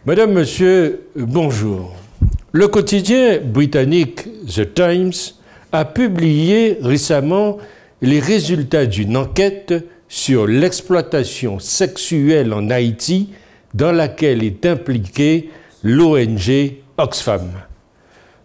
Madame, Monsieur, bonjour. Le quotidien britannique The Times a publié récemment les résultats d'une enquête sur l'exploitation sexuelle en Haïti dans laquelle est impliquée l'ONG Oxfam.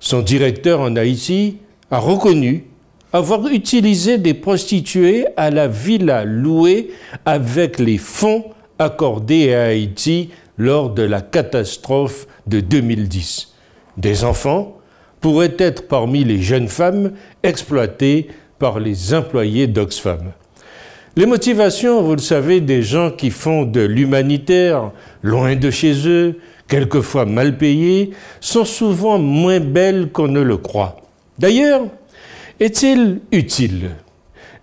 Son directeur en Haïti a reconnu avoir utilisé des prostituées à la villa louée avec les fonds accordés à Haïti lors de la catastrophe de 2010. Des enfants pourraient être parmi les jeunes femmes exploitées par les employés d'Oxfam. Les motivations, vous le savez, des gens qui font de l'humanitaire, loin de chez eux, quelquefois mal payés, sont souvent moins belles qu'on ne le croit. D'ailleurs, est-il utile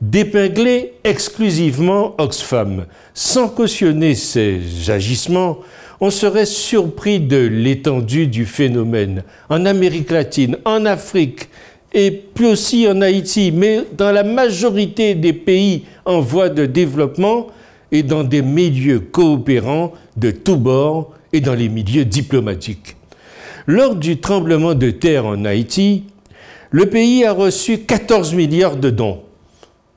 d'épingler exclusivement Oxfam sans cautionner ses agissements? On serait surpris de l'étendue du phénomène en Amérique latine, en Afrique et plus aussi en Haïti, mais dans la majorité des pays en voie de développement et dans des milieux coopérants de tous bords et dans les milieux diplomatiques. Lors du tremblement de terre en Haïti, le pays a reçu 14 milliards de dons.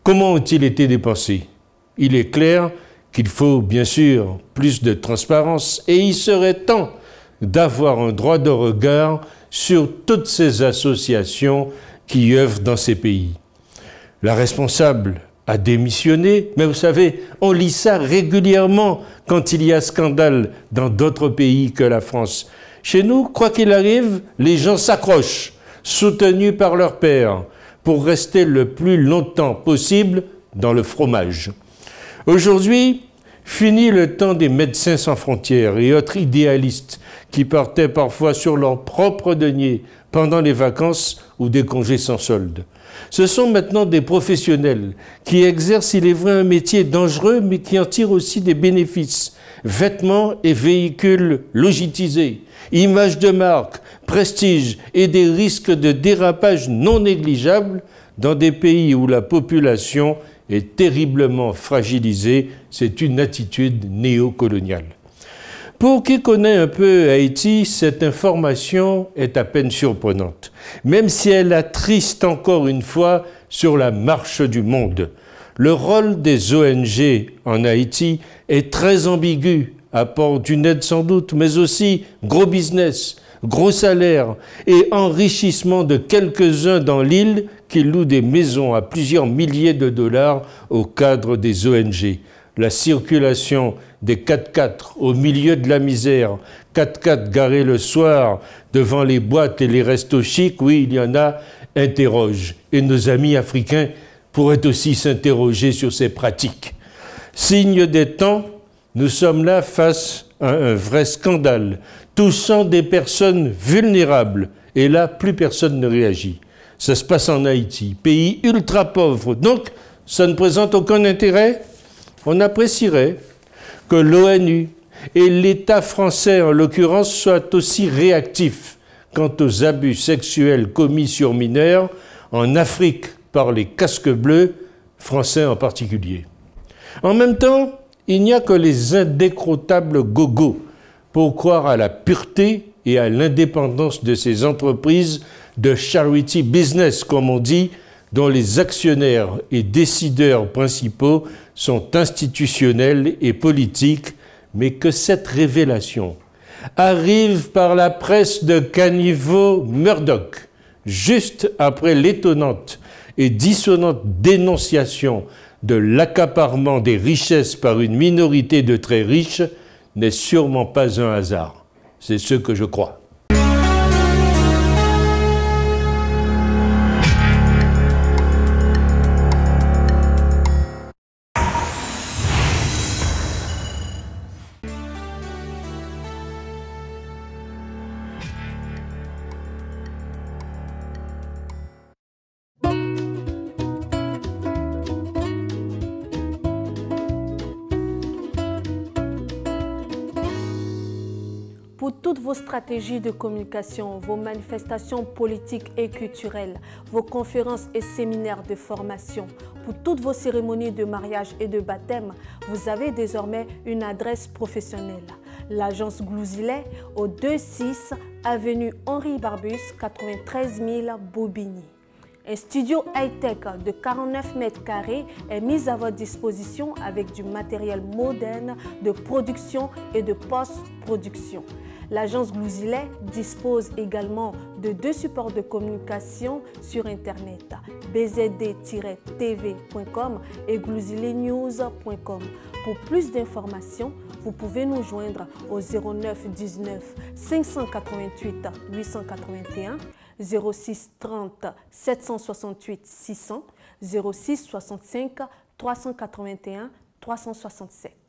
Comment ont-ils été dépensés? Il est clair qu'il faut bien sûr plus de transparence et il serait temps d'avoir un droit de regard sur toutes ces associations qui œuvrent dans ces pays. La responsable a démissionné, mais vous savez, on lit ça régulièrement quand il y a scandale dans d'autres pays que la France. Chez nous, quoi qu'il arrive, les gens s'accrochent, soutenus par leur père, pour rester le plus longtemps possible dans le fromage. Aujourd'hui, fini le temps des médecins sans frontières et autres idéalistes qui partaient parfois sur leur propre denier pendant les vacances ou des congés sans solde. Ce sont maintenant des professionnels qui exercent, il est vrai, un métier dangereux, mais qui en tirent aussi des bénéfices. Vêtements et véhicules logistisés, images de marque, prestige et des risques de dérapage non négligeables dans des pays où la population est terriblement fragilisée. C'est une attitude néocoloniale. Pour qui connaît un peu Haïti, cette information est à peine surprenante, même si elle attriste encore une fois sur la marche du monde. Le rôle des ONG en Haïti est très ambigu, apport d'une aide sans doute, mais aussi gros business, gros salaires et enrichissement de quelques-uns dans l'île qui louent des maisons à plusieurs milliers de dollars au cadre des ONG. La circulation des 4x4 au milieu de la misère, 4x4 garés le soir devant les boîtes et les restos chics, oui, il y en a, interroge. Et nos amis africains pourraient aussi s'interroger sur ces pratiques. Signe des temps, nous sommes là face à un vrai scandale, touchant des personnes vulnérables. Et là, plus personne ne réagit. Ça se passe en Haïti, pays ultra pauvre. Donc, ça ne présente aucun intérêt. On apprécierait que l'ONU et l'État français, en l'occurrence, soient aussi réactifs quant aux abus sexuels commis sur mineurs en Afrique par les casques bleus, français en particulier. En même temps, il n'y a que les indécrottables gogos pour croire à la pureté et à l'indépendance de ces entreprises de charity business, comme on dit, dont les actionnaires et décideurs principaux sont institutionnels et politiques, mais que cette révélation arrive par la presse de caniveau Murdoch, juste après l'étonnante et dissonante dénonciation de l'accaparement des richesses par une minorité de très riches, n'est sûrement pas un hasard. C'est ce que je crois. Pour toutes vos stratégies de communication, vos manifestations politiques et culturelles, vos conférences et séminaires de formation, pour toutes vos cérémonies de mariage et de baptême, vous avez désormais une adresse professionnelle. L'agence Glouzilet au 26 avenue Henri Barbus, 93 000 Bobigny. Un studio high-tech de 49 mètres carrés est mis à votre disposition avec du matériel moderne de production et de post-production. L'agence Glouzilet dispose également de 2 supports de communication sur Internet, bzd-tv.com et glouziletnews.com. Pour plus d'informations, vous pouvez nous joindre au 09 19 588 881, 06 30 768 600, 06 65 381 367.